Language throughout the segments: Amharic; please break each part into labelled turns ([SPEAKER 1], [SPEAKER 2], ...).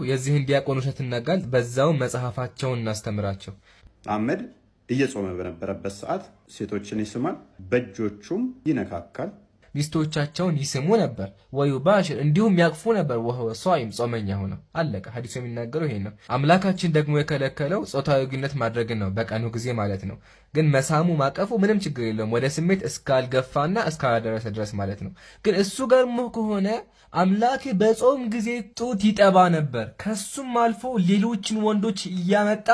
[SPEAKER 1] የዚህን ዲያቆን ውሸት እናጋልጥ፣ በዛው መጽሐፋቸውን እናስተምራቸው።
[SPEAKER 2] መሐመድ እየጾመ በነበረበት ሰዓት ሴቶችን ይስማል፣ በእጆቹም ይነካካል፣
[SPEAKER 1] ሚስቶቻቸውን ይስሙ ነበር። ወዩባሽር እንዲሁም ያቅፉ ነበር። ወህወ ሷኢም ጾመኛ ሆኖ አለቀ። ሐዲሱ የሚናገረው ይሄን ነው። አምላካችን ደግሞ የከለከለው ጾታዊ ግንኙነት ማድረግን ነው፣ በቀኑ ጊዜ ማለት ነው። ግን መሳሙ ማቀፉ ምንም ችግር የለውም፣ ወደ ስሜት እስካልገፋና እስካላደረሰ ድረስ ማለት ነው። ግን እሱ ገርሞ ከሆነ አምላክ በጾም ጊዜ ጡት ይጠባ ነበር። ከሱም አልፎ ሌሎችን ወንዶች እያመጣ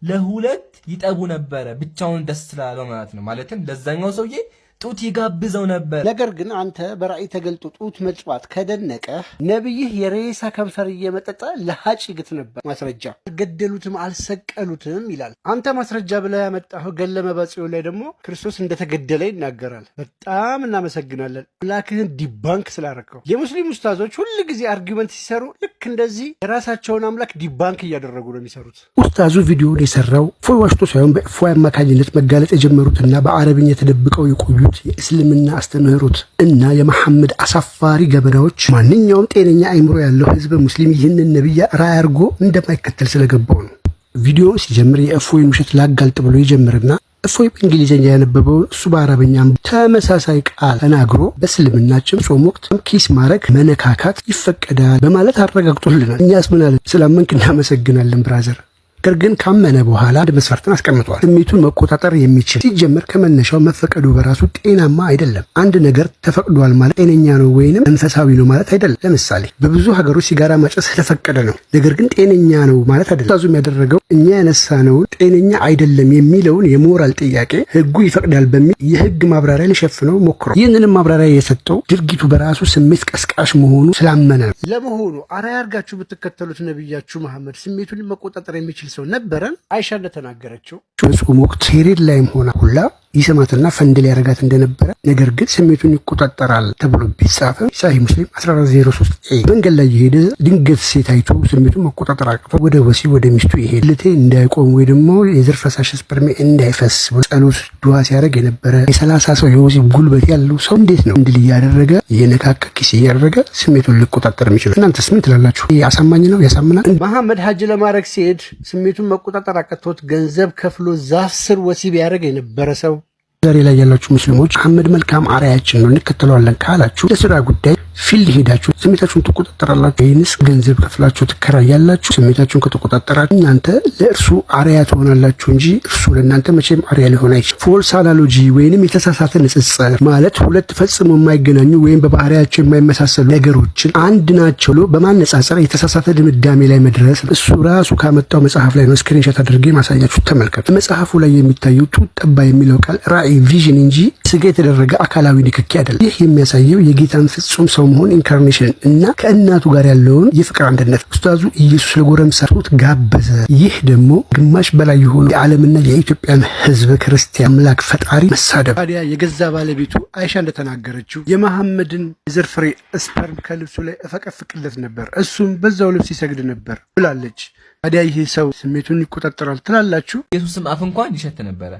[SPEAKER 1] ለሁለት ይጠቡ ነበረ፣ ብቻውን ደስ ስላለው ማለት ነው። ማለትም ለዛኛው ሰውዬ ጡት ይጋብዘው ነበር።
[SPEAKER 3] ነገር ግን አንተ በራእይ ተገልጦ ጡት መጽዋት ከደነቀህ ነብይህ የሬሳ ከንፈር እየመጠጠ ለሃጭ ይግት ነበር። ማስረጃ አልገደሉትም አልሰቀሉትም ይላል። አንተ ማስረጃ ብለህ ያመጣኸው ገለመ በጽዮን ላይ ደግሞ ክርስቶስ እንደተገደለ ይናገራል። በጣም እናመሰግናለን አምላክህን ዲባንክ ስላረከው። የሙስሊም ኡስታዞች ሁል ጊዜ አርጊመንት ሲሰሩ ልክ እንደዚህ የራሳቸውን አምላክ ዲባንክ እያደረጉ ነው የሚሰሩት። ኡስታዙ ቪዲዮን የሰራው ፎይ ዋሽቶ ሳይሆን በእፎይ አማካኝነት መጋለጥ የጀመሩትና በአረብኛ ተደብቀው የቆዩ የእስልምና አስተምህሮት እና የመሐመድ አሳፋሪ ገበናዎች ማንኛውም ጤነኛ አይምሮ ያለው ህዝብ ሙስሊም ይህንን ነብይ ራዕይ አድርጎ እንደማይከተል ስለገባው ነው። ቪዲዮውን ሲጀምር የእፎይን ውሸት ላጋልጥ ብሎ ይጀምርና እፎይ በእንግሊዝኛ ያነበበውን እሱ በአረበኛ ተመሳሳይ ቃል ተናግሮ በእስልምናችን ጾም ወቅት ኪስ ማድረግ መነካካት ይፈቀዳል በማለት አረጋግጦልናል። እኛስ ምን አለ? ስላመንክ እናመሰግናለን ብራዘር። ነገር ግን ካመነ በኋላ አንድ መስፈርትን አስቀምጧል። ስሜቱን መቆጣጠር የሚችል ሲጀመር ከመነሻው መፈቀዱ በራሱ ጤናማ አይደለም። አንድ ነገር ተፈቅዷል ማለት ጤነኛ ነው ወይንም መንፈሳዊ ነው ማለት አይደለም። ለምሳሌ በብዙ ሀገሮች ሲጋራ ማጨስ ተፈቀደ ነው፣ ነገር ግን ጤነኛ ነው ማለት አይደለም። ታዙም ያደረገው እኛ ያነሳነውን ጤነኛ አይደለም የሚለውን የሞራል ጥያቄ ህጉ ይፈቅዳል በሚል የህግ ማብራሪያ ሊሸፍነው ሞክሯል። ይህንንም ማብራሪያ የሰጠው ድርጊቱ በራሱ ስሜት ቀስቃሽ መሆኑ ስላመነ ነው። ለመሆኑ አርአያ አድርጋችሁ ብትከተሉት ነብያችሁ መሐመድ ስሜቱን መቆጣጠር የሚችል ሰው ነበረን? አይሻ እንደተናገረችው በጾም ወቅት ፔሪድ ላይም ሆና ሁላ ይሰማትና ፈንድል ያረጋት እንደነበረ ነገር ግን ስሜቱን ይቆጣጠራል ተብሎ ቢጻፍም ሳሂህ ሙስሊም 1403 መንገድ ላይ የሄደ ድንገት ሴት አይቶ ስሜቱን መቆጣጠር አቅቶ ወደ ወሲ ወደ ሚስቱ ይሄድ ልቴ እንዳይቆም ወይ ደግሞ የዘር ፈሳሽ ስፐርሜ እንዳይፈስ ጸሎት ዱዓ ሲያደርግ የነበረ የ30 ሰው የወሲ ጉልበት ያለው ሰው እንዴት ነው እንድል ያደረገ የነካከ ኪስ ያደረገ ስሜቱን ሊቆጣጠር የሚችል? እናንተስ ምን ትላላችሁ? አሳማኝ ነው? ያሳምናል? መሐመድ ሐጅ ለማድረግ ሲሄድ ስሜቱን መቆጣጠር አቅቶት ገንዘብ ከፍሎ ዛፍ ስር ወሲብ ያደረገ የነበረ ሰው ዛሬ ላይ ያላችሁ ሙስሊሞች መሐመድ መልካም አርአያችን ነው እንከተለዋለን ካላችሁ ለስራ ጉዳይ ፊልድ ሄዳችሁ ስሜታችሁን ትቆጣጠራላችሁ ወይንስ ገንዘብ ከፍላችሁ ትከራያላችሁ? ስሜታችሁን ከተቆጣጠራችሁ እናንተ ለእርሱ አርአያ ትሆናላችሁ እንጂ እርሱ ለእናንተ መቼም አርአያ ሊሆን አይችልም። ፎልስ አናሎጂ ወይንም የተሳሳተ ንጽጽር ማለት ሁለት ፈጽሞ የማይገናኙ ወይም በባህሪያቸው የማይመሳሰሉ ነገሮችን አንድ ናቸው ብሎ በማነጻጸር የተሳሳተ ድምዳሜ ላይ መድረስ እሱ ራሱ ካመጣው መጽሐፍ ላይ ነው ስክሪንሾት አድርጌ ማሳያችሁ ተመልከቱ። መጽሐፉ ላይ የሚታየው ጡት ጠባ የሚለው ቃል ራእይ ቪዥን እንጂ ስጋ የተደረገ አካላዊ ንክኪ አይደለም። ይህ የሚያሳየው የጌታን ፍጹም ሰው መሆን ኢንካርኔሽን እና ከእናቱ ጋር ያለውን የፍቅር አንድነት። ኡስታዙ ኢየሱስ ለጎረምሳ ጡት ጋበዘ። ይህ ደግሞ ግማሽ በላይ የሆኑ የዓለምና የኢትዮጵያን ሕዝብ ክርስቲያን አምላክ ፈጣሪ መሳደብ። ታዲያ የገዛ ባለቤቱ አይሻ እንደተናገረችው የመሐመድን የዘር ፍሬ ስፐርም ከልብሱ ላይ እፈቀፍቅለት ነበር፣ እሱም በዛው ልብስ ይሰግድ ነበር ብላለች። ታዲያ ይህ ሰው ስሜቱን ይቆጣጠራል ትላላችሁ?
[SPEAKER 1] ኢየሱስም አፍ እንኳን ይሸት ነበረ።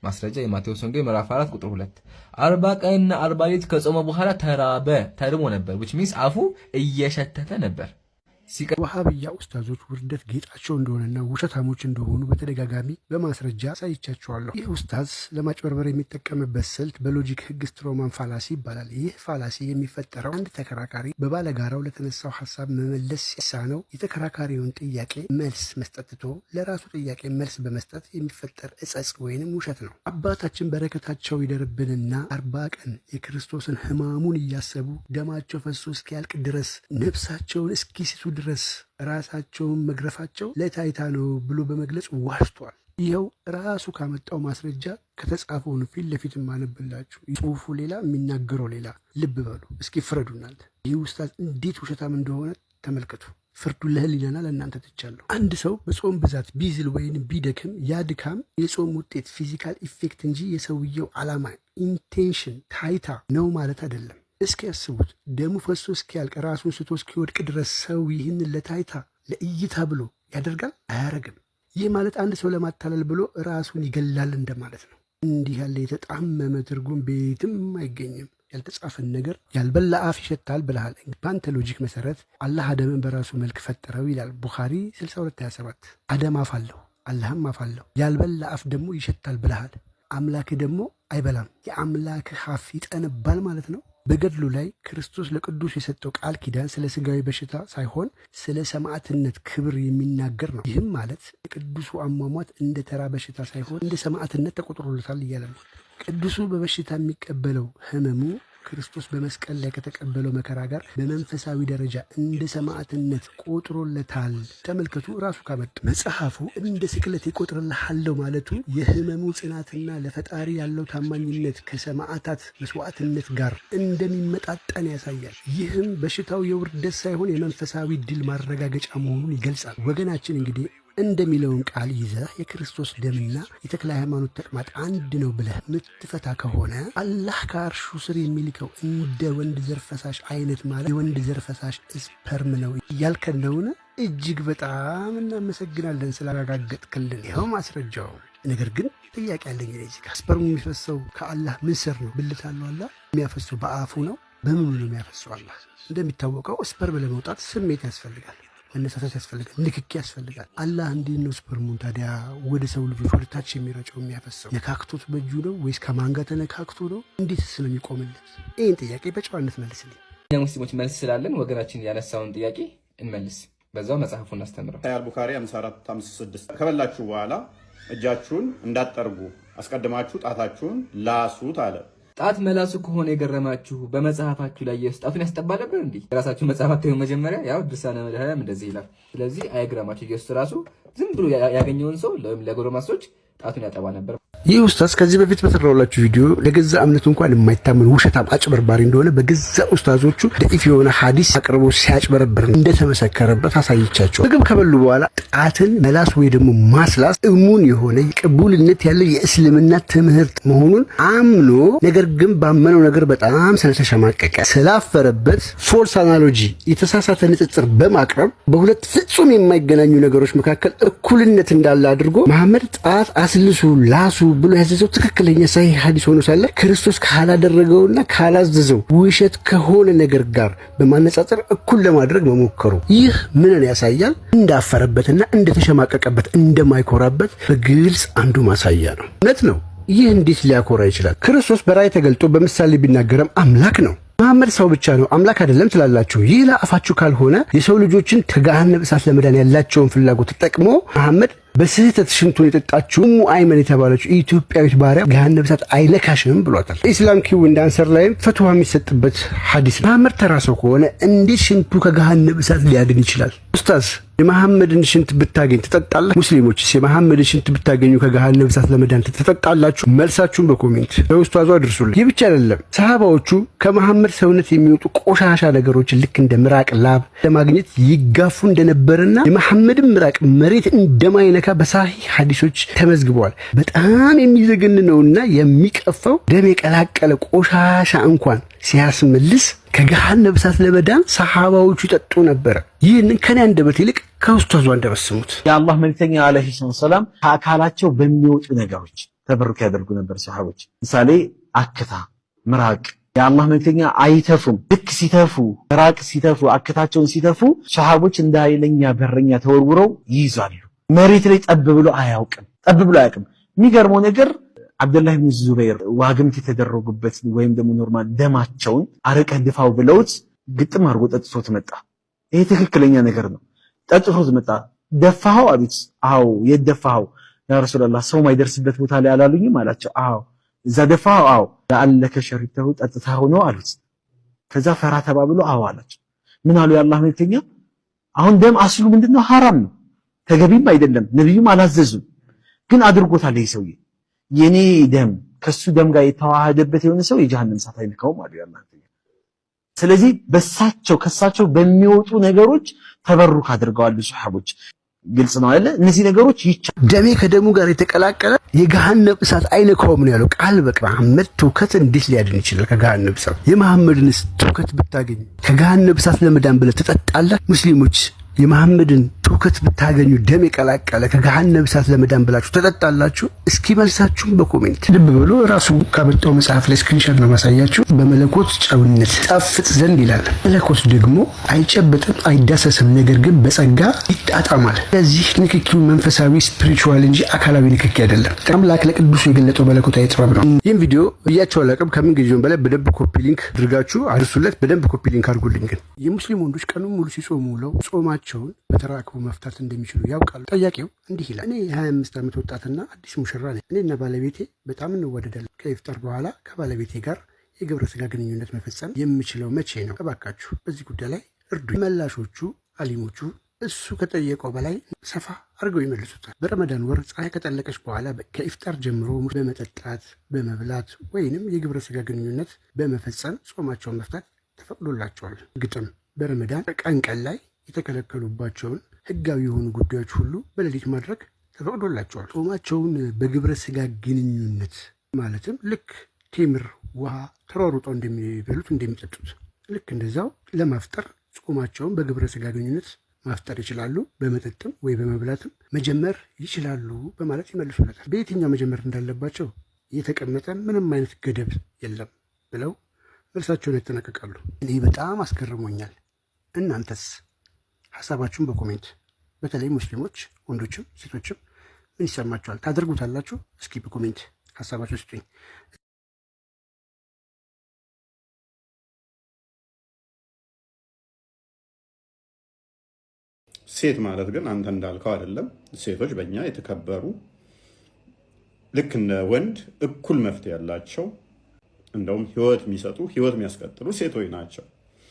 [SPEAKER 1] ማስረጃ የማቴዎስ ወንጌል ምዕራፍ 4 ቁጥር 2 40 ቀንና 40 ሌሊት ከጾመ በኋላ ተርቦ ነበር which means አፉ እየሸተተ ነበር። ዋሃብያ ኡስታዞች ውርደት ጌጣቸው እንደሆነና ውሸታሞች እንደሆኑ በተደጋጋሚ በማስረጃ ሳይቻቸዋለሁ። ይህ ኡስታዝ ለማጭበርበር የሚጠቀምበት ስልት በሎጂክ ህግ ስትሮማን ፋላሲ ይባላል። ይህ ፋላሲ የሚፈጠረው አንድ ተከራካሪ በባለጋራው ለተነሳው ሀሳብ መመለስ ሲሳነው የተከራካሪውን ጥያቄ መልስ መስጠት ትቶ ለራሱ ጥያቄ መልስ በመስጠት የሚፈጠር እጸጽ ወይንም ውሸት ነው። አባታችን በረከታቸው ይደርብንና 40 ቀን የክርስቶስን ህማሙን እያሰቡ ደማቸው ፈሶ እስኪያልቅ ድረስ ነፍሳቸውን እስኪስቱ ድረስ ራሳቸውን መግረፋቸው ለታይታ ነው ብሎ በመግለጽ ዋሽቷል። ይኸው ራሱ ካመጣው ማስረጃ ከተጻፈው ነው ፊት ለፊት ማነብላችሁ። ጽሁፉ ሌላ የሚናገረው ሌላ። ልብ በሉ እስኪ ፍረዱናል። ይህ ኡስታዝ እንዴት ውሸታም እንደሆነ ተመልከቱ። ፍርዱ ለህሊናና ለእናንተ ትቻለሁ። አንድ ሰው በጾም ብዛት ቢዝል ወይም ቢደክም ያ ድካም የጾም ውጤት ፊዚካል ኢፌክት እንጂ የሰውየው ዓላማ ኢንቴንሽን ታይታ ነው ማለት አይደለም። እስኪ ያስቡት፣ ደሙ ፈሶ እስኪያልቅ ራሱን ስቶ እስኪወድቅ ድረስ ሰው ይህንን ለታይታ ለእይታ ብሎ ያደርጋል? አያረግም። ይህ ማለት አንድ ሰው ለማታለል ብሎ ራሱን ይገላል እንደማለት ነው። እንዲህ ያለ የተጣመመ ትርጉም ቤትም አይገኝም።
[SPEAKER 3] ያልተጻፈን ነገር ያልበላ አፍ ይሸታል ብለሃል። በአንተ ሎጂክ መሰረት አላህ አደምን በራሱ መልክ ፈጠረው ይላል ቡኻሪ 62:27። አደም አፍ አለው፣ አላህም አፍ አለው። ያልበላ አፍ ደግሞ ይሸታል ብለሃል። አምላክ ደግሞ አይበላም። የአምላክ አፍ ይጠነባል ማለት ነው። በገድሉ ላይ ክርስቶስ ለቅዱስ የሰጠው ቃል ኪዳን ስለ ስጋዊ በሽታ ሳይሆን ስለ ሰማዕትነት ክብር የሚናገር ነው። ይህም ማለት የቅዱሱ አሟሟት እንደ ተራ በሽታ ሳይሆን እንደ ሰማዕትነት ተቆጥሮለታል እያለ ነው። ቅዱሱ በበሽታ የሚቀበለው ህመሙ ክርስቶስ በመስቀል ላይ ከተቀበለው መከራ ጋር በመንፈሳዊ ደረጃ እንደ ሰማዕትነት ቆጥሮለታል። ተመልከቱ፣ ራሱ ካመጡ መጽሐፉ እንደ ስቅለት ይቆጥርልሃለሁ ማለቱ የህመሙ ጽናትና ለፈጣሪ ያለው ታማኝነት ከሰማዕታት መስዋዕትነት ጋር እንደሚመጣጠን ያሳያል። ይህም በሽታው የውርደት ሳይሆን የመንፈሳዊ ድል ማረጋገጫ መሆኑን ይገልጻል። ወገናችን እንግዲህ እንደሚለውን ቃል ይዘህ የክርስቶስ ደምና የተክለ ሃይማኖት ተቅማጥ አንድ ነው ብለህ ምትፈታ ከሆነ አላህ ከአርሹ ስር የሚልከው እንደ ወንድ ዘር ፈሳሽ አይነት ማለት የወንድ ዘር ፈሳሽ ስፐርም ነው እያልከን ነውን? እጅግ በጣም እናመሰግናለን ስላረጋገጥክልን። ይኸው ማስረጃው። ነገር ግን ጥያቄ ያለኝ እዚህ ጋር ስፐርሙ የሚፈሰው ከአላህ ምን ስር ነው? ብልት አለው አላህ የሚያፈሰው በአፉ ነው? በምኑ ነው የሚያፈሰው አላህ? እንደሚታወቀው ስፐርም ለመውጣት ስሜት ያስፈልጋል፣ መነሳሳት ያስፈልጋል፣ ንክኪ ያስፈልጋል። አላህ እንዴት ነው ስፐርሙን ታዲያ ወደ ሰው ልጆች ወደ ታች የሚረጨው የሚያፈሰው? ነካክቶት በእጁ ነው ወይስ ከማን ጋር ተነካክቶ ነው? እንዴትስ ነው የሚቆምለት? ይህን ጥያቄ በጨዋነት መልስልኝ።
[SPEAKER 1] እኛ ሙስሊሞች መልስ ስላለን ወገናችን ያነሳውን ጥያቄ እንመልስ፣ በዛው መጽሐፉን እናስተምረው።
[SPEAKER 2] ሳሂህ ቡኻሪ 54:56 ከበላችሁ በኋላ እጃችሁን እንዳትጠርጉ አስቀድማችሁ ጣታችሁን ላሱት አለ።
[SPEAKER 1] ጣት መላሱ ከሆነ የገረማችሁ በመጽሐፋችሁ ላይ ኢየሱስ ጣቱን ያስጠባ ነበር እንዴ? የራሳችሁ መጽሐፍ አታዩ? መጀመሪያ ያው ድርሳነ መድኃኒዓለም እንደዚህ ይላል። ስለዚህ አይገረማችሁ፣ ኢየሱስ ራሱ ዝም ብሎ ያገኘውን ሰው ለጎረማሶች ጣቱን ያጠባ ነበር።
[SPEAKER 3] ይህ ኡስታዝ ከዚህ በፊት በተራውላችሁ ቪዲዮ ለገዛ እምነቱ እንኳን የማይታመን ውሸታም አጭበርባሪ እንደሆነ በገዛ ኡስታዞቹ ደኢፍ የሆነ ሐዲስ አቅርቦ ሲያጭበረብር እንደተመሰከረበት አሳይቻቸው። ምግብ ከበሉ በኋላ ጣትን መላስ ወይ ደግሞ ማስላስ እሙን የሆነ ቅቡልነት ያለው የእስልምና ትምህርት መሆኑን አምኖ ነገር ግን ባመነው ነገር በጣም ስለተሸማቀቀ ስላፈረበት ፎልስ አናሎጂ የተሳሳተ ንጽጽር በማቅረብ በሁለት ፍጹም የማይገናኙ ነገሮች መካከል እኩልነት እንዳለ አድርጎ መሐመድ ጣት አስልሱ ላሱ ብሎ ያዘዘው ትክክለኛ ሳሂህ ሐዲስ ሆኖ ሳለ ክርስቶስ ካላደረገውና ካላዘዘው ውሸት ከሆነ ነገር ጋር በማነጻጸር እኩል ለማድረግ መሞከሩ ይህ ምንን ያሳያል? እንዳፈረበትና እንደተሸማቀቀበት እንደማይኮራበት በግልጽ አንዱ ማሳያ ነው። እውነት ነው። ይህ እንዴት ሊያኮራ ይችላል? ክርስቶስ በራእይ ተገልጦ በምሳሌ ቢናገርም አምላክ ነው። መሐመድ ሰው ብቻ ነው አምላክ አይደለም ትላላችሁ። ይህ ለአፋችሁ ካልሆነ የሰው ልጆችን ከገሃነመ እሳት ለመዳን ያላቸውን ፍላጎት ተጠቅሞ መሐመድ በስህተት ሽንቱን የጠጣችው ኡሙ አይመን የተባለችው ኢትዮጵያዊት ባሪያ ገሃነመ እሳት አይነካሽም ብሏታል። ኢስላም ኪው እንደ አንሰር ላይም ፈትዋ የሚሰጥበት ሐዲስ መሐመድ ተራ ሰው ከሆነ እንዴት ሽንቱ ከገሃነመ እሳት ሊያድን ይችላል? ኡስታዝ የመሐመድን ሽንት ብታገኝ ትጠጣለህ? ሙስሊሞችስ የመሐመድን ሽንት ብታገኙ ከገሃነመ እሳት ለመዳን ትጠጣላችሁ? መልሳችሁን በኮሜንት ለኡስታዙ አድርሱልኝ። ይህ ብቻ አይደለም፣ ሰሃባዎቹ ከመሐመድ ሰውነት የሚወጡ ቆሻሻ ነገሮችን ልክ እንደ ምራቅ፣ ላብ ለማግኘት ይጋፉ እንደነበርና የመሐመድን ምራቅ መሬት እንደማይነካ በሳሂህ ሐዲሶች ተመዝግበዋል። በጣም የሚዘገንነውና የሚቀፋው ደም የቀላቀለ ቆሻሻ እንኳን ሲያስመልስ ከገሃነመ እሳት ለመዳን ሰሃባዎቹ ይጠጡ ነበር። ይህንን ከኔ አንደበት ይልቅ ከኡስታዙ አንደበት ስሙት።
[SPEAKER 4] የአላህ መልእክተኛ አለይሂ ሰላም ከአካላቸው በሚወጡ ነገሮች ተበሩክ ያደርጉ ነበር ሰሃቦች። ምሳሌ አክታ፣ ምራቅ። የአላህ መልእክተኛ አይተፉም። ልክ ሲተፉ፣ ምራቅ ሲተፉ፣ አክታቸውን ሲተፉ ሰሃቦች እንደ ኃይለኛ በረኛ ተወርውረው ይይዛሉ። መሬት ላይ ጠብ ብሎ አያውቅም። የሚገርመው ነገር አብዱላህ ኢብኑ ዙበይር ዋግምት የተደረጉበት ወይም ደግሞ ኖርማል ደማቸውን አረቀህ ድፋው ብለውት ግጥም አድርጎ ጠጥቶት መጣ። ይሄ ትክክለኛ ነገር ነው። ጠጥቶት መጣ። ደፋኸው አሉት። አዎ። የት ደፋኸው? ያ ረሱላህ ሰው ማይደርስበት ቦታ ላይ አላሉኝም አላቸው። አዎ። እዛ ደፋኸው? አዎ። ለአለከ ሸሪተሁ ጠጥተኸው ነው አሉት። ከዛ ፈራ ተባብሎ አዎ አላቸው። ምን አሉ የአላህ መልእክተኛ? አሁን ደም አስሉ ምንድነው? ሐራም ነው፣ ተገቢም አይደለም፣ ነብዩም አላዘዙም። ግን አድርጎታል ይሄ ሰውዬ። የኔ ደም ከሱ ደም ጋር የተዋሃደበት የሆነ ሰው የጀሃነም እሳት አይነካውም አሉ ያላህ። ስለዚህ ከሳቸው በሚወጡ ነገሮች ተበሩክ አድርገዋል ሱሐቦች። ግልጽ ነው አይደል? እነዚህ ነገሮች
[SPEAKER 3] ደሜ ከደሙ ጋር የተቀላቀለ የገሃነመ እሳት አይነካውም ነው ያለው ቃል በቃል። መሐመድ ትውከት እንዴት ሊያድን ይችላል ከገሃነመ እሳት? የመሐመድንስ ትውከት ብታገኝ ከገሃነመ እሳት ለመዳን ብለህ ትጠጣለህ? ሙስሊሞች የመሐመድን ትውከት ሁከት ብታገኙ ደም የቀላቀለ ከገሃነም እሳት ለመዳን ብላችሁ ተጠጣላችሁ? እስኪ መልሳችሁን በኮሜንት ልብ ብሎ ራሱ ካመጣው መጽሐፍ ላይ ስክሪንሾት ነው ማሳያችሁ። በመለኮት ጨውነት ጣፍጥ ዘንድ ይላል። መለኮት ደግሞ አይጨበጥም፣ አይዳሰስም፣ ነገር ግን በጸጋ ይጣጣማል። ስለዚህ ንክኪው መንፈሳዊ ስፒሪቹዋል እንጂ አካላዊ ንክኪ አይደለም። አምላክ ለቅዱሱ የገለጠው መለኮታዊ ጥበብ ነው። ይህም ቪዲዮ ብያቸው አላቅም። ከምን ጊዜውም በላይ በደንብ ኮፒ ሊንክ አድርጋችሁ አድርሱለት። በደንብ ኮፒ ሊንክ አድርጉልኝ። ግን የሙስሊም ወንዶች ቀኑን ሙሉ ሲጾሙ ውለው ጾማቸውን በተራክቦ መፍታት እንደሚችሉ ያውቃሉ? ጠያቂው እንዲህ ይላል። እኔ የ25 ዓመት ወጣትና አዲስ ሙሽራ ነኝ። እኔና ባለቤቴ በጣም እንዋደዳለን። ከኢፍጣር በኋላ ከባለቤቴ ጋር የግብረ ስጋ ግንኙነት መፈጸም የምችለው መቼ ነው? እባካችሁ በዚህ ጉዳይ ላይ እርዱኝ። መላሾቹ አሊሞቹ እሱ ከጠየቀው በላይ ሰፋ አድርገው ይመልሱታል። በረመዳን ወር ፀሐይ ከጠለቀች በኋላ ከኢፍጣር ጀምሮ በመጠጣት በመብላት ወይንም የግብረ ስጋ ግንኙነት በመፈጸም ጾማቸውን መፍታት ተፈቅዶላቸዋል። ግጥም በረመዳን ቀን ላይ የተከለከሉባቸውን ህጋዊ የሆኑ ጉዳዮች ሁሉ በሌሊት ማድረግ ተፈቅዶላቸዋል። ጾማቸውን በግብረ ስጋ ግንኙነት ማለትም ልክ ቴምር ውሃ ተሯሩጠው እንደሚበሉት እንደሚጠጡት ልክ እንደዛው ለማፍጠር ጾማቸውን በግብረ ስጋ ግንኙነት ማፍጠር ይችላሉ። በመጠጥም ወይ በመብላትም መጀመር ይችላሉ በማለት ይመልሱለታል። በየትኛው መጀመር እንዳለባቸው የተቀመጠ ምንም አይነት ገደብ የለም ብለው መልሳቸውን ያጠናቀቃሉ። እኔ በጣም አስገርሞኛል። እናንተስ ሀሳባችሁን በኮሜንት በተለይ ሙስሊሞች ወንዶችም ሴቶችም ምን ይሰማችኋል? ታደርጉታላችሁ? እስኪ በኮሜንት ሀሳባችሁ ስጡኝ።
[SPEAKER 2] ሴት ማለት ግን አንተ እንዳልከው አይደለም። ሴቶች በእኛ የተከበሩ ልክ እንደ ወንድ እኩል መፍትሄ ያላቸው እንደውም ህይወት የሚሰጡ ህይወት የሚያስቀጥሉ ሴቶች ናቸው።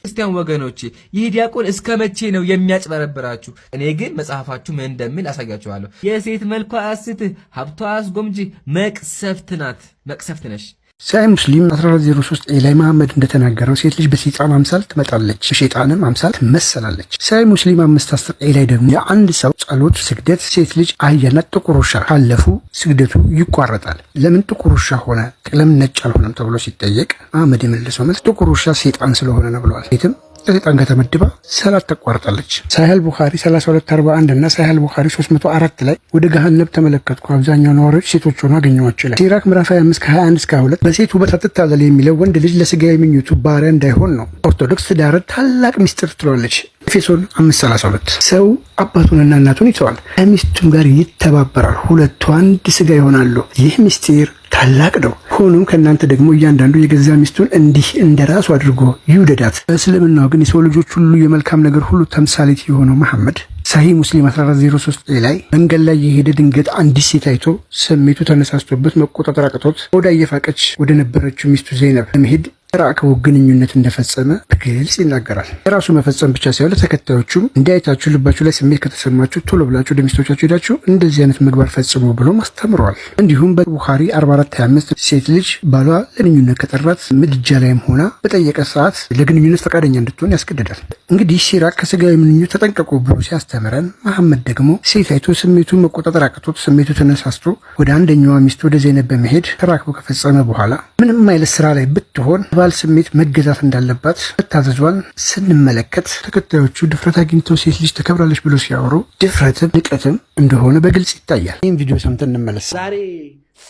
[SPEAKER 1] ክርስቲያን ወገኖቼ ይህ ዲያቆን እስከ መቼ ነው የሚያጭበረብራችሁ? እኔ ግን መጽሐፋችሁ ምን እንደሚል አሳያችኋለሁ። የሴት መልኳ አያስትህ፣ ሀብቷ አያስጎምጅህ፣ መቅሰፍት ናት፣ መቅሰፍት ነሽ።
[SPEAKER 3] ሳይ ሙስሊም 1403 ላይ መሐመድ እንደተናገረው ሴት ልጅ በሰይጣን አምሳል ትመጣለች፣ በሸይጣንም አምሳል ትመሰላለች። ሳይ ሙስሊም 510 ላይ ደግሞ የአንድ ሰው ጸሎት፣ ስግደት ሴት ልጅ አህያና ጥቁር ውሻ ካለፉ ስግደቱ ይቋረጣል። ለምን ጥቁር ውሻ ሆነ ለምን ነጭ አልሆነም ተብሎ ሲጠየቅ መሐመድ የመለሰው መልስ ጥቁር ውሻ ሰይጣን ስለሆነ ነው ብለዋል። ሴትም ከሰይጣን ጋር ተመድባ ሰላት ተቋርጣለች። ሳሂህ ቡኻሪ 3241 እና ሳሂህ ቡኻሪ 304 ላይ ወደ ገሃነም ተመለከትኩ፣ አብዛኛው ነዋሪዎች ሴቶች ሆነው አገኘኋቸው ይላል። ሲራክ ምዕራፍ 25 ከ21 እስከ 22 በሴት ውበት አትታለል የሚለው ወንድ ልጅ ለስጋዊ ምኞቱ ባሪያ እንዳይሆን ነው። ኦርቶዶክስ ትዳርን ታላቅ ሚስጥር ትለዋለች። ኤፌሶን 5:32 ሰው አባቱንና እናቱን ይተዋል፣ ከሚስቱም ጋር ይተባበራል፣ ሁለቱ አንድ ስጋ ይሆናሉ። ይህ ሚስጥር ታላቅ ነው። ሆኖም ከእናንተ ደግሞ እያንዳንዱ የገዛ ሚስቱን እንዲህ እንደ ራሱ አድርጎ ይውደዳት። በእስልምናው ግን የሰው ልጆች ሁሉ የመልካም ነገር ሁሉ ተምሳሌት የሆነው መሐመድ ሳሂህ ሙስሊም 1403 ላይ መንገድ ላይ የሄደ ድንገት አንዲት ሴት አይቶ ስሜቱ ተነሳስቶበት መቆጣጠር አቅቶት ወደ እየፋቀች ወደ ነበረችው ሚስቱ ዘይነብ ለመሄድ ተራክቦ ግንኙነት እንደፈጸመ በግልጽ ይናገራል። የራሱ መፈጸም ብቻ ሳይሆን ለተከታዮቹም እንዲያይታችሁ ልባችሁ ላይ ስሜት ከተሰማችሁ ቶሎ ብላችሁ ወደ ሚስቶቻችሁ ሄዳችሁ እንደዚህ አይነት ምግባር ፈጽሞ ብሎ አስተምረዋል። እንዲሁም በቡኻሪ 44:25 ሴት ልጅ ባሏ ለግንኙነት ከጠራት ምድጃ ላይም ሆና በጠየቀ ሰዓት ለግንኙነት ፈቃደኛ እንድትሆን ያስገድዳል። እንግዲህ ሲራክ ከስጋዊ ምንኙነት ተጠንቀቁ ብሎ ሲያስተምረን መሐመድ ደግሞ ሴት አይቶ ስሜቱን መቆጣጠር አቅቶት ስሜቱ ተነሳስቶ ወደ አንደኛዋ ሚስት ወደ ዘይነብ በመሄድ ተራክቦ ከፈጸመ በኋላ ምንም አይነት ስራ ላይ ብትሆን ባል ስሜት መገዛት እንዳለባት መታዘዟን ስንመለከት ተከታዮቹ ድፍረት አግኝተው ሴት ልጅ ተከብራለች ብሎ ሲያወሩ ድፍረትም ንቀትም እንደሆነ በግልጽ ይታያል። ይህም ቪዲዮ ሰምተን እንመለስ።
[SPEAKER 5] ዛሬ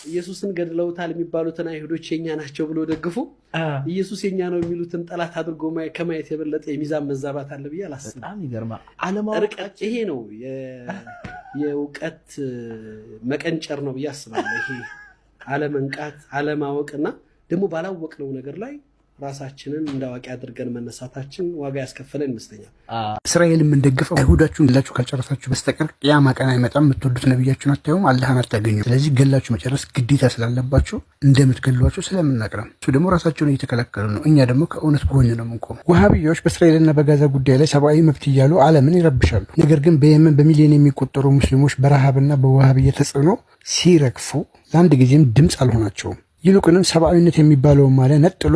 [SPEAKER 5] ኢየሱስን ገድለውታል የሚባሉትን አይሁዶች የኛ ናቸው ብሎ ደግፉ ኢየሱስ የኛ ነው የሚሉትን ጠላት አድርጎ ከማየት የበለጠ የሚዛን መዛባት አለ ብዬ አላስብም።
[SPEAKER 6] በጣም ይገርማል።
[SPEAKER 5] ርቀት ይሄ ነው የእውቀት መቀንጨር ነው ብዬ አስባለሁ። ይሄ አለመንቃት አለማወቅና ደግሞ ባላወቅነው ነገር ላይ ራሳችንን እንዳዋቂ አድርገን መነሳታችን ዋጋ ያስከፈለን ይመስለኛል።
[SPEAKER 3] እስራኤል የምንደግፈው አይሁዳችሁን ገላችሁ ካልጨረሳችሁ በስተቀር ቅያማ ቀን አይመጣም። የምትወዱት ነብያችሁን አታዩም፣ አላህን አታገኙ። ስለዚህ ገላችሁ መጨረስ ግዴታ ስላለባችሁ እንደምትገሏቸው ስለምናቅረም እሱ ደግሞ ራሳቸውን እየተከላከሉ ነው። እኛ ደግሞ ከእውነት ጎን ነው የምንቆመው። ወሃቢያዎች በእስራኤልና በጋዛ ጉዳይ ላይ ሰብአዊ መብት እያሉ ዓለምን ይረብሻሉ። ነገር ግን በየመን በሚሊዮን የሚቆጠሩ ሙስሊሞች በረሃብና በወሃቢያ ተጽዕኖ ሲረግፉ ለአንድ ጊዜም ድምፅ አልሆናቸውም። ይልቁንም ሰብአዊነት የሚባለው ማለት ነጥሎ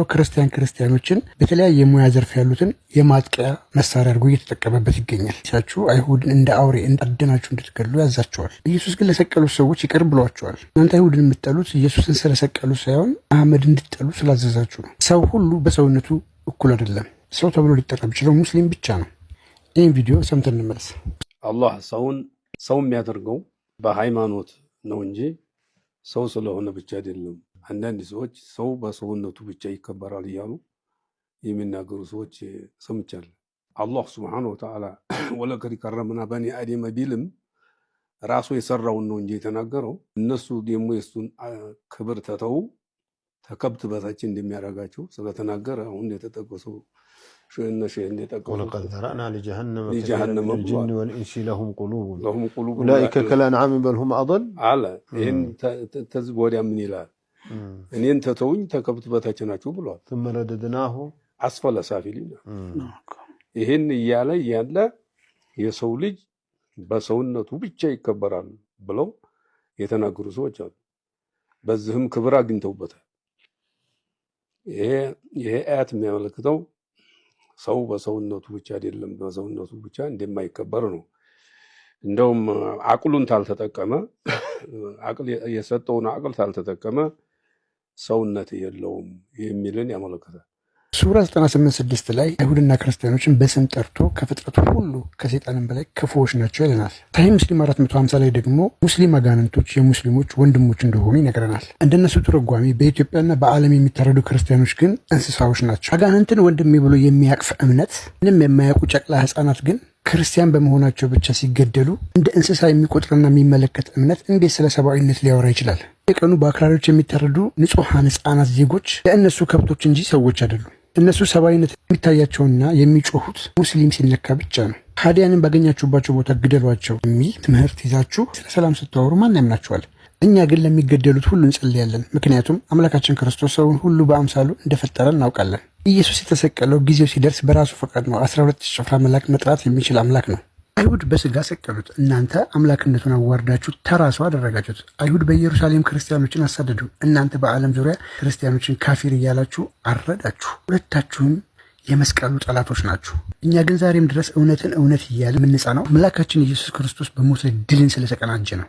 [SPEAKER 3] ክርስቲያኖችን በተለያየ የሙያ ዘርፍ ያሉትን የማጥቂያ መሳሪያ አድርጎ እየተጠቀመበት ይገኛል። ሳችሁ አይሁድን እንደ አውሬ አድናችሁ እንድትገሉ ያዛቸዋል። ኢየሱስ ግን ለሰቀሉት ሰዎች ይቅር ብሏቸዋል። እናንተ አይሁድን የምትጠሉት ኢየሱስን ስለሰቀሉ ሳይሆን አህመድ እንድትጠሉ ስላዘዛችሁ ነው። ሰው ሁሉ በሰውነቱ እኩል አይደለም። ሰው ተብሎ ሊጠራ የሚችለው ሙስሊም ብቻ ነው። ይህን ቪዲዮ ሰምተን እንመለስ።
[SPEAKER 6] አላህ ሰው የሚያደርገው በሃይማኖት ነው እንጂ ሰው ስለሆነ ብቻ አይደለም። አንዳንድ ሰዎች ሰው በሰውነቱ ብቻ ይከበራል እያሉ የሚናገሩ ሰዎች ሰምቻለሁ። አላህ ሱብሓነሁ ወተዓላ ወለቀድ ከረምና በኒ አደም ቢልም ራሱ የሰራውን ነው እንጂ የተናገረው። እነሱ ደግሞ የሱን ክብር ተተው ተከብት በታች እንደሚያደርጋቸው ስለተናገረ አሁን የተጠቀሰው ሸህ እንደጠቀሱ
[SPEAKER 7] ወለቀድ ዘረእና ለጀሃነመ
[SPEAKER 6] ለጀሃነመ
[SPEAKER 7] الجن والانس لهم قلوب اولئك كالانعام بل هم اضل
[SPEAKER 6] አለ። ይሄን ተዝብ ወዲያ ምን ይላል? እኔን ተተውኝ ተከብት በታች ናቸው ብሏል።
[SPEAKER 7] ثم رددناه
[SPEAKER 6] አስፈለ ሳፊሊን። ይሄን እያለ ያለ የሰው ልጅ በሰውነቱ ብቻ ይከበራል ብለው የተናገሩ ሰዎች አሉ። በዚህም ክብር አግኝተውበታል። ይሄ አያት የሚያመለክተው ሰው በሰውነቱ ብቻ አይደለም በሰውነቱ ብቻ እንደማይከበር ነው። እንደውም አቅሉን ታልተጠቀመ አቅል የሰጠውን አቅል ታልተጠቀመ ሰውነት የለውም የሚልን ያመለክታል።
[SPEAKER 3] ሱራ 98:6 ላይ አይሁድና ክርስቲያኖችን በስም ጠርቶ ከፍጥረቱ ሁሉ ከሰይጣንም በላይ ክፉዎች ናቸው ይለናል። ታሂ ሙስሊም 450 ላይ ደግሞ ሙስሊም አጋንንቶች የሙስሊሞች ወንድሞች እንደሆኑ ይነግረናል። እንደነሱ ትርጓሜ በኢትዮጵያና በዓለም የሚታረዱ ክርስቲያኖች ግን እንስሳዎች ናቸው። አጋንንትን ወንድሜ ብሎ የሚያቅፍ እምነት፣ ምንም የማያውቁ ጨቅላ ህፃናት ግን ክርስቲያን በመሆናቸው ብቻ ሲገደሉ እንደ እንስሳ የሚቆጥርና የሚመለከት እምነት እንዴት ስለ ሰብአዊነት ሊያወራ ይችላል? የቀኑ በአክራሪዎች የሚታረዱ ንጹሐን ህፃናት ዜጎች ለእነሱ ከብቶች እንጂ ሰዎች አይደሉም። እነሱ ሰብአዊነት የሚታያቸውና የሚጮሁት ሙስሊም ሲነካ ብቻ ነው። ሀዲያንን ባገኛችሁባቸው ቦታ ግደሏቸው የሚል ትምህርት ይዛችሁ ስለ ሰላም ስትዋወሩ ማን ያምናችኋል? እኛ ግን ለሚገደሉት ሁሉ እንጸልያለን። ምክንያቱም አምላካችን ክርስቶስ ሰውን ሁሉ በአምሳሉ እንደፈጠረ እናውቃለን። ኢየሱስ የተሰቀለው ጊዜው ሲደርስ በራሱ ፈቃድ ነው። 12 ጭፍራ መላክ መጥራት የሚችል አምላክ ነው። አይሁድ በስጋ ሰቀሉት፣ እናንተ አምላክነቱን አዋርዳችሁ ተራ ሰው አደረጋችሁት። አይሁድ በኢየሩሳሌም ክርስቲያኖችን አሳደዱ፣ እናንተ በዓለም ዙሪያ ክርስቲያኖችን ካፊር እያላችሁ አረዳችሁ። ሁለታችሁም የመስቀሉ ጠላቶች ናችሁ። እኛ ግን ዛሬም ድረስ እውነትን እውነት እያለ የምንጸናው አምላካችን ኢየሱስ ክርስቶስ በሞት ላይ ድልን ስለተቀናጀ ነው።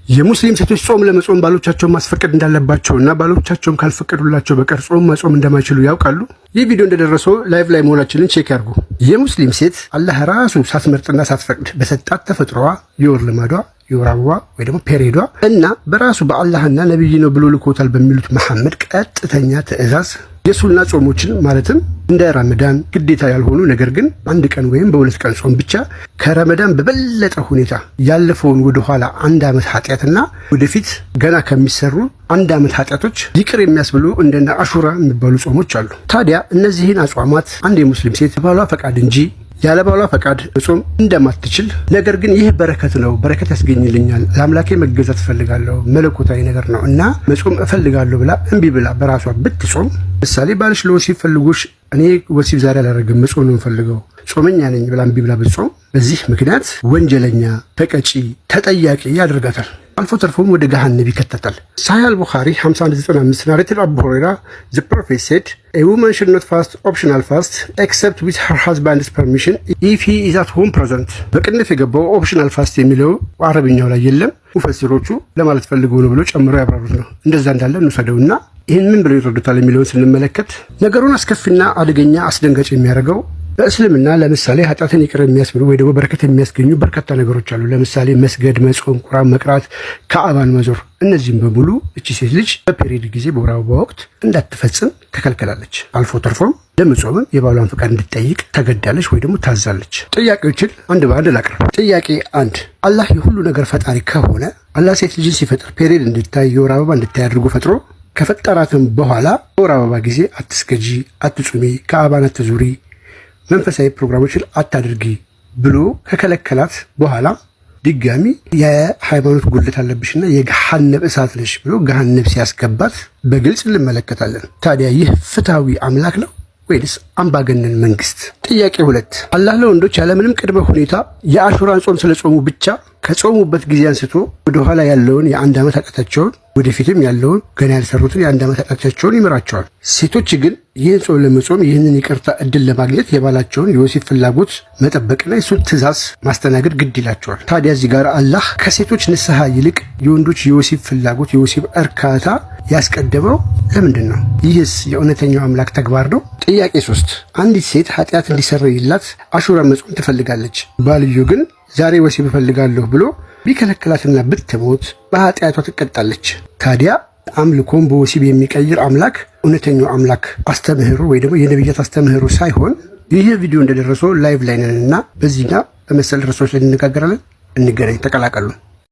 [SPEAKER 3] የሙስሊም ሴቶች ጾም ለመጾም ባሎቻቸውን ማስፈቀድ እንዳለባቸውና ባሎቻቸውን ካልፈቀዱላቸው በቀር ጾም መጾም እንደማይችሉ ያውቃሉ? ይህ ቪዲዮ እንደደረሰው ላይቭ ላይ መሆናችንን ቼክ ያርጉ። የሙስሊም ሴት አላህ ራሱ ሳትመርጥና ሳትፈቅድ በሰጣት ተፈጥሮዋ የወር ልማዷ የወር አበባ ወይ ደግሞ ፔሬዷ እና በራሱ በአላህና ነብይ ነው ብሎ ልኮታል በሚሉት መሐመድ ቀጥተኛ ትዕዛዝ የሱና ጾሞችን ማለትም እንደ ረመዳን ግዴታ ያልሆኑ ነገር ግን አንድ ቀን ወይም በሁለት ቀን ጾም ብቻ ከረመዳን በበለጠ ሁኔታ ያለፈውን ወደኋላ አንድ ዓመት ኃጢአትና ወደፊት ገና ከሚሰሩ አንድ ዓመት ኃጢአቶች ይቅር የሚያስብሉ እንደነ አሹራ የሚባሉ ጾሞች አሉ። ታዲያ እነዚህን አጽዋማት አንድ የሙስሊም ሴት ባሏ ፈቃድ እንጂ ያለ ባሏ ፈቃድ ጾም እንደማትችል ነገር ግን ይህ በረከት ነው፣ በረከት ያስገኝልኛል፣ ለአምላኬ መገዛት እፈልጋለሁ፣ መለኮታዊ ነገር ነው እና መጾም እፈልጋለሁ ብላ እምቢ ብላ በራሷ ብትጾም፣ ምሳሌ ባልሽ ለወሲብ ፈልጎሽ እኔ ወሲብ ዛሬ አላደርግም መጾም ነው የምፈልገው ጾመኛ ነኝ ብላ እምቢ ብላ ብትጾም በዚህ ምክንያት ወንጀለኛ፣ ተቀጪ፣ ተጠያቂ ያደርጋታል። አልፎ ተርፎም ወደ ገሃነም ይከተታል። ሳሂህ አል-ቡኻሪ 5195 ናሬትድ አቡ ሁረይራ ዘ ፕሮፌት ሴድ a woman should not fast optional fast except with her husband's permission if he is at home present። በቅንፍ የገባው ኦፕሽናል ፋስት የሚለው አረብኛው ላይ የለም። ሙፈሲሮቹ ለማለት ፈልገው ነው ብለው ጨምረው ያብራሩት ነው። እንደዛ እንዳለ እንውሰደውና ይህን ምን ብለው ይረዱታል የሚለውን ስንመለከት ነገሩን አስከፊና አደገኛ አስደንጋጭ የሚያደርገው በእስልምና ለምሳሌ ኃጢአትን ይቅር የሚያስብሉ ወይ ደግሞ በረከት የሚያስገኙ በርካታ ነገሮች አሉ። ለምሳሌ መስገድ፣ መጾም፣ ቁርአን መቅራት፣ ከአባን መዞር። እነዚህም በሙሉ እቺ ሴት ልጅ በፔሪድ ጊዜ በወር አበባ ወቅት እንዳትፈጽም ተከልክላለች። አልፎ ተርፎም ለመጾምም የባሏን ፈቃድ እንድትጠይቅ ተገዳለች ወይ ደግሞ ታዛለች። ጥያቄዎችን አንድ በአንድ ላቅርብ። ጥያቄ 1 አላህ የሁሉ ነገር ፈጣሪ ከሆነ አላህ ሴት ልጅን ሲፈጥር ፔሪድ እንድታይ የወር አበባ እንድታይ አድርጎ ፈጥሮ ከፈጠራትም በኋላ በወር አበባ ጊዜ አትስገጂ፣ አትጹሚ፣ ከአባን አትዙሪ፣ መንፈሳዊ ፕሮግራሞችን አታድርጊ ብሎ ከከለከላት በኋላ ድጋሚ የሃይማኖት ጉድለት አለብሽና የገሃነም እሳት ነሽ ብሎ ገሃነም ሲያስገባት በግልጽ እንመለከታለን። ታዲያ ይህ ፍትሃዊ አምላክ ነው ወይስ አምባገነን መንግስት? ጥያቄ 2 አላህ ለወንዶች ያለምንም ቅድመ ሁኔታ የአሹራን ጾም ስለጾሙ ብቻ ከጾሙበት ጊዜ አንስቶ ወደኋላ ያለውን የአንድ ዓመት ኃጢአታቸውን ወደፊትም ያለውን ገና ያልሰሩትን የአንድ ዓመት ኃጢአታቸውን ይምራቸዋል። ሴቶች ግን ይህን ጾም ለመጾም ይህንን ይቅርታ እድል ለማግኘት የባላቸውን የወሲብ ፍላጎት መጠበቅና የሱን ትእዛዝ ማስተናገድ ግድ ይላቸዋል። ታዲያ እዚህ ጋር አላህ ከሴቶች ንስሐ ይልቅ የወንዶች የወሲብ ፍላጎት የወሲብ እርካታ ያስቀደመው ለምንድን ነው? ይህስ የእውነተኛው አምላክ ተግባር ነው? ጥያቄ 3 አንዲት ሴት ኃጢአት እንዲሰረይላት አሹራ መጾም ትፈልጋለች። ባልዩ ግን ዛሬ ወሲብ እፈልጋለሁ ብሎ ቢከለክላትና ብትሞት በኃጢአቷ ትቀጣለች። ታዲያ አምልኮን በወሲብ የሚቀይር አምላክ እውነተኛው አምላክ አስተምህሮ ወይ ደግሞ የነብያት አስተምህሮ ሳይሆን ይህ ቪዲዮ እንደደረሰው ላይቭ ላይ ነንና በዚህና በመሰል ርዕሶች ላይ እንነጋገራለን። እንገናኝ፣ ተቀላቀሉ።